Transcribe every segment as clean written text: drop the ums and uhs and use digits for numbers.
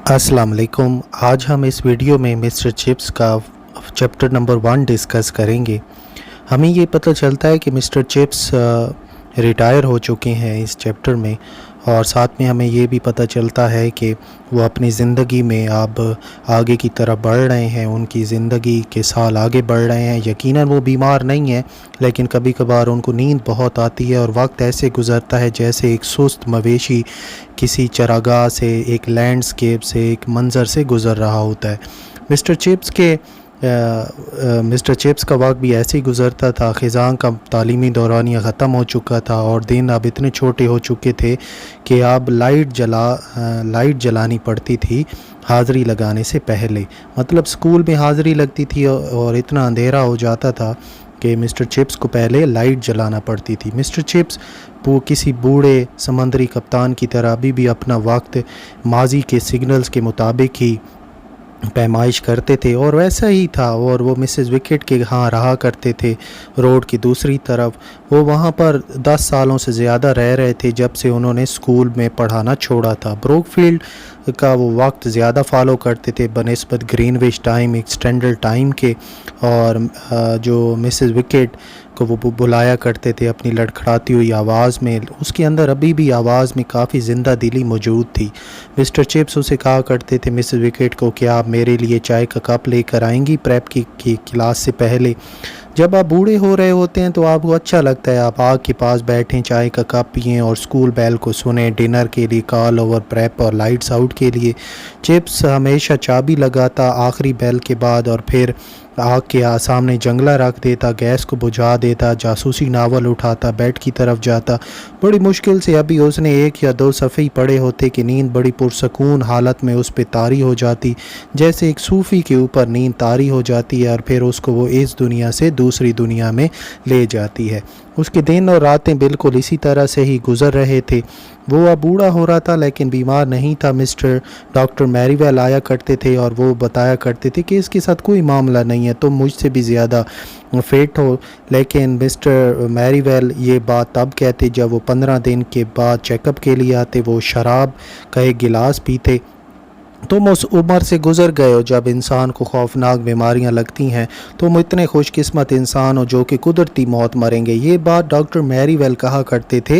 अस्सलाम वालेकुम। आज हम इस वीडियो में मिस्टर चिप्स का चैप्टर नंबर 1 डिस्कस करेंगे। हमें ये पता चलता है कि मिस्टर चिप्स रिटायर हो चुके हैं इस चैप्टर में, और साथ में हमें ये भी पता चलता है कि वो अपनी ज़िंदगी में अब आगे की तरफ बढ़ रहे हैं, उनकी ज़िंदगी के साल आगे बढ़ रहे हैं। यकीनन वो बीमार नहीं हैं, लेकिन कभी कभार उनको नींद बहुत आती है और वक्त ऐसे गुज़रता है जैसे एक सुस्त मवेशी किसी चरागाह से, एक लैंडस्केप से, एक मंज़र से गुज़र रहा होता है। मिस्टर चिप्स का वक्त भी ऐसे ही गुज़रता था। ख़िज़ान का तालीमी दौरानिया ख़त्म हो चुका था और दिन अब इतने छोटे हो चुके थे कि अब लाइट जलानी पड़ती थी हाज़री लगाने से पहले। मतलब स्कूल में हाज़री लगती थी और इतना अंधेरा हो जाता था कि मिस्टर चिप्स को पहले लाइट जलाना पड़ती थी। मिस्टर चिप्स वो किसी बूढ़े समंदरी कप्तान की तरह अभी भी अपना वक्त माजी के सिग्नल्स के मुताबिक ही पैमाइश करते थे, और वैसा ही था। और वो मिसेस विकेट के यहाँ रहा करते थे रोड की दूसरी तरफ। वो वहाँ पर 10 सालों से ज़्यादा रह रहे थे जब से उन्होंने स्कूल में पढ़ाना छोड़ा था। ब्रोकफील्ड का वो वक्त ज़्यादा फॉलो करते थे बनिस्बत ग्रीनविच टाइम, एक्सटेंडल टाइम के। और जो मिसेस विकेट को वो बुलाया करते थे अपनी लड़खड़ाती हुई आवाज़ में, उसके अंदर अभी भी आवाज़ में काफ़ी ज़िंदा दिली मौजूद थी। मिस्टर चिप्स उसे कहा करते थे मिसेस विकेट को कि आप मेरे लिए चाय का कप लेकर आएंगी प्रेप की क्लास से पहले। जब आप बूढ़े हो रहे होते हैं तो आपको अच्छा लगता है आप आग के पास बैठें, चाय का कप पिएं और स्कूल बेल को सुने, डिनर के लिए कॉल ओवर प्रेप और लाइट्स आउट के लिए। चिप्स हमेशा चाबी लगाता आखिरी बेल के बाद और फिर आग के सामने जंगला रख देता, गैस को बुझा देता, जासूसी नावल उठाता, बेड की तरफ जाता। बड़ी मुश्किल से अभी उसने 1 या 2 सफ़े ही पढ़े होते कि नींद बड़ी पुरसकून हालत में उस पर तारी हो जाती, जैसे एक सूफ़ी के ऊपर नींद तारी हो जाती है और फिर उसको वो इस दुनिया से दूसरी दुनिया में ले जाती है। उसके दिन और रातें बिल्कुल इसी तरह से ही गुज़र रहे थे। वो अब बूढ़ा हो रहा था लेकिन बीमार नहीं था। डॉक्टर मैरीवेल आया करते थे और वो बताया करते थे कि इसके साथ कोई मामला नहीं है, तुम मुझसे भी ज़्यादा फिट हो। लेकिन मिस्टर मैरीवेल ये बात तब कहते जब वो 15 दिन के बाद चेकअप के लिए आते। वो शराब का एक गिलास पीते। तुम उस उम्र से गुज़र गए हो जब इंसान को खौफनाक बीमारियां लगती हैं। तुम इतने खुशकिस्मत इंसान हो जो कि कुदरती मौत मरेंगे। ये बात डॉक्टर मैरीवेल कहा करते थे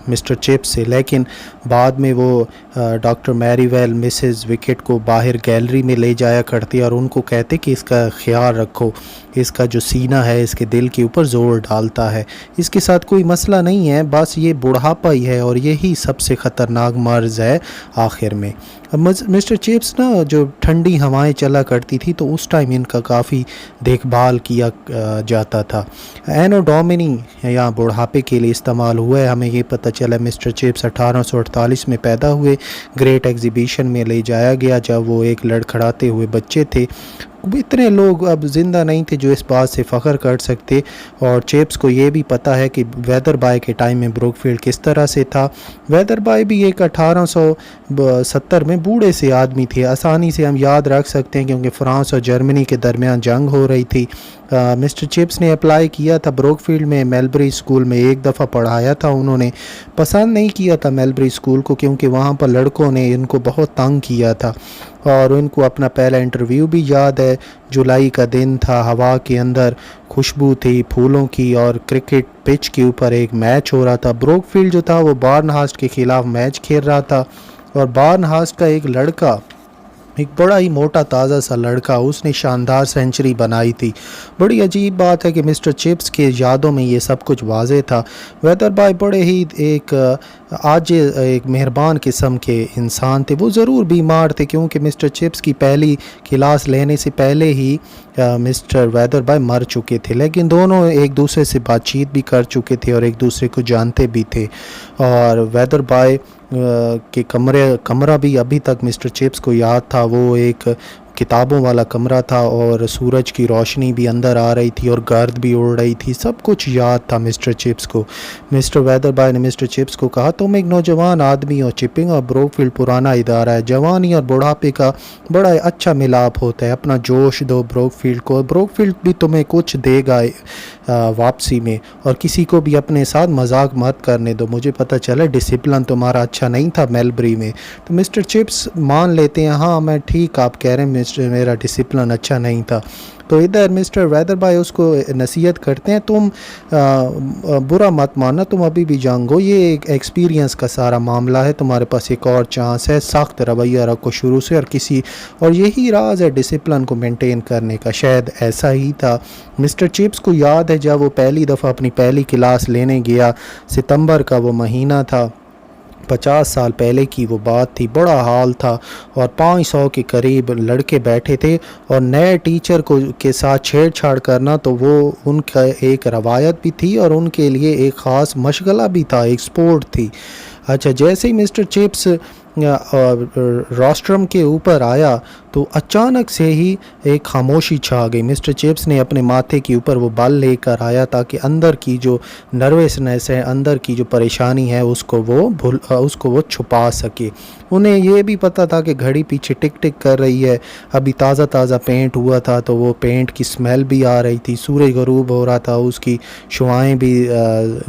मिस्टर चिप्स से। लेकिन बाद में वो डॉक्टर मैरीवेल मिसेस विकेट को बाहर गैलरी में ले जाया करती और उनको कहते कि इसका ख्याल रखो, इसका जो सीना है इसके दिल के ऊपर ज़ोर डालता है, इसके साथ कोई मसला नहीं है, बस ये बुढ़ापा ही है और यही सबसे ख़तरनाक मर्ज़ है आखिर में। मिस्टर चिप्स ना जो ठंडी हवाएं चला करती थी तो उस टाइम इनका काफ़ी देखभाल किया जाता था। एनो डोमिनी यहाँ बुढ़ापे के लिए इस्तेमाल हुआ है। हमें ये पता चला मिस्टर चिप्स 1848 में पैदा हुए। ग्रेट एग्जीबिशन में ले जाया गया जब वो एक लड़खड़ाते हुए बच्चे थे। इतने लोग अब ज़िंदा नहीं थे जो इस बात से फ़ख्र कर सकते। और चिप्स को ये भी पता है कि वेदर बाय के टाइम में ब्रोकफील्ड किस तरह से था। वेदर बाय भी एक 1870 में बूढ़े से आदमी थे। आसानी से हम याद रख सकते हैं क्योंकि फ़्रांस और जर्मनी के दरमियान जंग हो रही थी। मिस्टर चिप्स ने अप्लाई किया था ब्रोकफील्ड में। मेलबरी स्कूल में एक दफ़ा पढ़ाया था उन्होंने। पसंद नहीं किया था मेलबरी स्कूल को क्योंकि वहाँ पर लड़कों ने इनको बहुत तंग किया था। और उनको अपना पहला इंटरव्यू भी याद है। जुलाई का दिन था, हवा के अंदर खुशबू थी फूलों की और क्रिकेट पिच के ऊपर एक मैच हो रहा था। ब्रोकफील्ड जो था वो बार्नहास्ट के ख़िलाफ़ मैच खेल रहा था और बार्नहास्ट का एक लड़का, एक बड़ा ही मोटा ताज़ा सा लड़का, उसने शानदार सेंचुरी बनाई थी। बड़ी अजीब बात है कि मिस्टर चिप्स के यादों में ये सब कुछ वाज़े था। वेदर बाय बड़े ही एक मेहरबान किस्म के इंसान थे। वो ज़रूर बीमार थे क्योंकि मिस्टर चिप्स की पहली क्लास लेने से पहले ही मिस्टर वेदर बाय मर चुके थे, लेकिन दोनों एक दूसरे से बातचीत भी कर चुके थे और एक दूसरे को जानते भी थे। और वेदर बाय के कमरा भी अभी तक मिस्टर चिप्स को याद था। वो एक किताबों वाला कमरा था और सूरज की रोशनी भी अंदर आ रही थी और गर्द भी उड़ रही थी। सब कुछ याद था मिस्टर चिप्स को। मिस्टर वेदर बाय ने मिस्टर चिप्स को कहा तुम एक नौजवान आदमी हो, चिपिंग और ब्रोकफील्ड पुराना इदारा है, जवानी और बुढ़ापे का बड़ा अच्छा मिलाप होता है, अपना जोश दो ब्रोकफील्ड को, ब्रोकफील्ड भी तुम्हें कुछ देगा واپسی میں، اور کسی کو بھی اپنے ساتھ مذاق مت کرنے دو، مجھے پتہ چلا ڈسپلن تمہارا اچھا نہیں تھا میلبری میں۔ تو مسٹر چپس مان لیتے ہیں ہاں میں ٹھیک آپ کہہ رہے ہیں میرا ڈسپلن اچھا نہیں تھا۔ تو ادھر مسٹر ویدر بھائی اس کو نصیحت کرتے ہیں تم برا مت ماننا، تم ابھی بھی جنگ ہو، یہ ایک ایکسپیرینس کا سارا معاملہ ہے، تمہارے پاس ایک اور چانس ہے، سخت رویہ رکھو شروع سے، اور یہی راز ہے ڈسپلن کو مینٹین کرنے کا۔ شاید ایسا ہی تھا۔ مسٹر چپس کو یاد ہے جب وہ پہلی دفعہ اپنی پہلی کلاس لینے گیا، ستمبر کا وہ مہینہ تھا، 50 سال پہلے کی وہ بات تھی، بڑا حال تھا اور 500 کے قریب لڑکے بیٹھے تھے، اور نئے ٹیچر کے ساتھ چھیڑ چھاڑ کرنا تو وہ ان کا ایک روایت بھی تھی اور ان کے لیے ایک خاص مشغلہ بھی تھا، ایک سپورٹ تھی۔ اچھا، جیسے ہی مسٹر چپس روسٹرم کے اوپر آیا تو اچانک سے ہی ایک خاموشی چھا گئی۔ مسٹر چپس نے اپنے ماتھے کے اوپر وہ بل لے کر آیا تاکہ اندر کی جو نروسنس ہے، اندر کی جو پریشانی ہے اس کو وہ چھپا سکے۔ انہیں یہ بھی پتہ تھا کہ گھڑی پیچھے ٹک ٹک کر رہی ہے، ابھی تازہ تازہ پینٹ ہوا تھا تو وہ پینٹ کی سمیل بھی آ رہی تھی، سورج غروب ہو رہا تھا، اس کی شعائیں بھی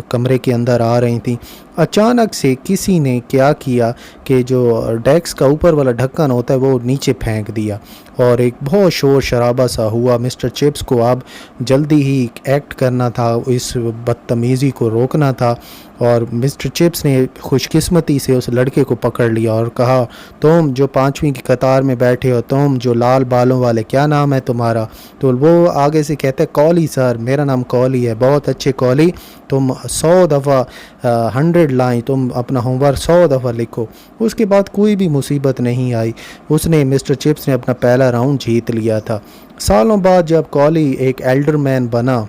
کمرے کے اندر آ رہی تھیں۔ اچانک سے کسی نے کیا کیا کہ جو ڈیسک کا اوپر والا ڈھکن ہوتا ہے وہ نیچے پھینک دیا اور ایک بہت شور شرابہ سا ہوا۔ مسٹر چپس کو اب جلدی ہی ایکٹ کرنا تھا، اس بدتمیزی کو روکنا تھا، اور مسٹر چپس نے خوش قسمتی سے اس لڑکے کو پکڑ لیا اور کہا، تم جو 5ویں کی قطار میں بیٹھے ہو، تم جو لال بالوں والے، کیا نام ہے تمہارا؟ تو وہ آگے سے کہتے ہیں، کولی سر، میرا نام کولی ہے۔ بہت اچھے کولی، تم 100 دفعہ 100 لائن تم اپنا ہوم ورک 100 دفعہ لکھو۔ اس کے بعد کوئی بھی مصیبت نہیں آئی، مسٹر چپس نے اپنا پہلا راؤنڈ جیت لیا تھا۔ سالوں بعد جب کولی ایک ایلڈر مین بنا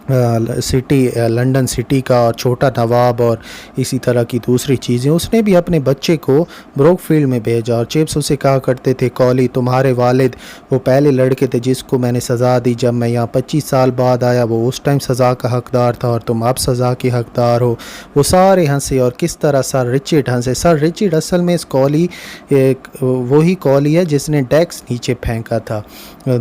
لنڈن سٹی کا، اور چھوٹا نواب اور اسی طرح کی دوسری چیزیں، اس نے بھی اپنے بچے کو بروک فیلڈ میں بھیجا، اور چپس اسے کہا کرتے تھے، کولی تمہارے والد وہ پہلے لڑکے تھے جس کو میں نے سزا دی جب میں یہاں 25 سال بعد آیا، وہ اس ٹائم سزا کا حقدار تھا اور تم اب سزا کے حقدار ہو۔ وہ سارے ہنسے، اور کس طرح سر رچرڈ ہنسے۔ سر رچرڈ اصل میں اس کولی وہی کولی ہے جس نے ڈیسک نیچے پھینکا تھا۔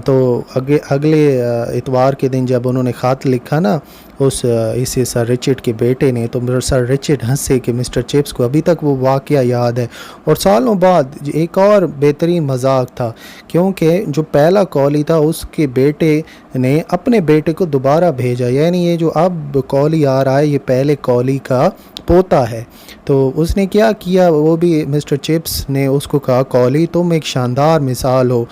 تو اگلے اتوار کے دن جب انہوں نے خط لکھا نا اسے سر رچرڈ کے بیٹے نے، تو سر رچرڈ ہنسے کہ مسٹر چپس کو ابھی تک وہ واقعہ یاد ہے۔ اور سالوں بعد ایک اور بہترین مذاق تھا، کیونکہ جو پہلا کولی تھا اس کے بیٹے نے اپنے بیٹے کو دوبارہ بھیجا، یعنی یہ جو اب کولی آ رہا ہے یہ پہلے کولی کا پوتا ہے۔ تو اس نے کیا کیا، وہ بھی مسٹر چپس نے اس کو کہا، کولی تم ایک شاندار مثال ہو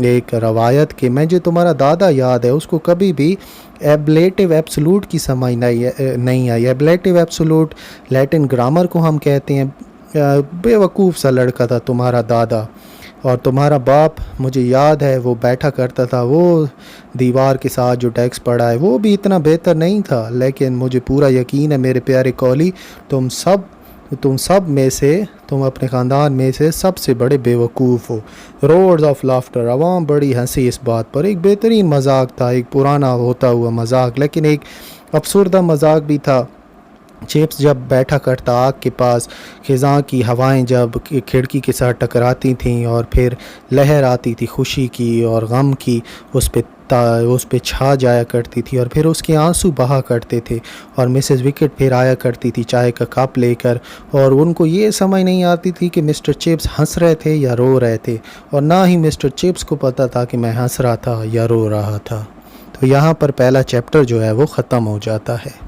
ایک روایت کے، میں جو تمہارا دادا یاد ہے اس کو کبھی بھی ایبلیٹو ایبسولوٹ کی سمجھ نہیں آئی۔ ایبلیٹو ایبسولوٹ لیٹن گرامر کو ہم کہتے ہیں۔ بے وقوف سا لڑکا تھا تمہارا دادا، اور تمہارا باپ مجھے یاد ہے وہ بیٹھا کرتا تھا، وہ دیوار کے ساتھ جو ڈیسک پڑا ہے وہ بھی اتنا بہتر نہیں تھا، لیکن مجھے پورا یقین ہے میرے پیارے کولی، تم سب میں سے، تم اپنے خاندان میں سے سب سے بڑے بے وقوف ہو۔ روڈز آف لافٹر، عوام بڑی ہنسی اس بات پر۔ ایک بہترین مذاق تھا، ایک پرانا ہوتا ہوا مذاق، لیکن ایک افسردہ مذاق بھی تھا۔ چپس جب بیٹھا کرتا آگ کے پاس، خزاں کی ہوائیں جب کھڑکی کے ساتھ ٹکراتی تھیں اور پھر لہر آتی تھی خوشی کی اور غم کی، اس پہ چھا جایا کرتی تھی، اور پھر اس کے آنسو بہا کرتے تھے، اور مسز وکٹ پھر آیا کرتی تھی چائے کا کپ لے کر، اور ان کو یہ سمجھ نہیں آتی تھی کہ مسٹر چپس ہنس رہے تھے یا رو رہے تھے، اور نہ ہی مسٹر چپس کو پتہ تھا کہ میں ہنس رہا تھا یا رو رہا تھا۔ تو یہاں پر پہلا چیپٹر جو ہے وہ ختم ہو جاتا ہے۔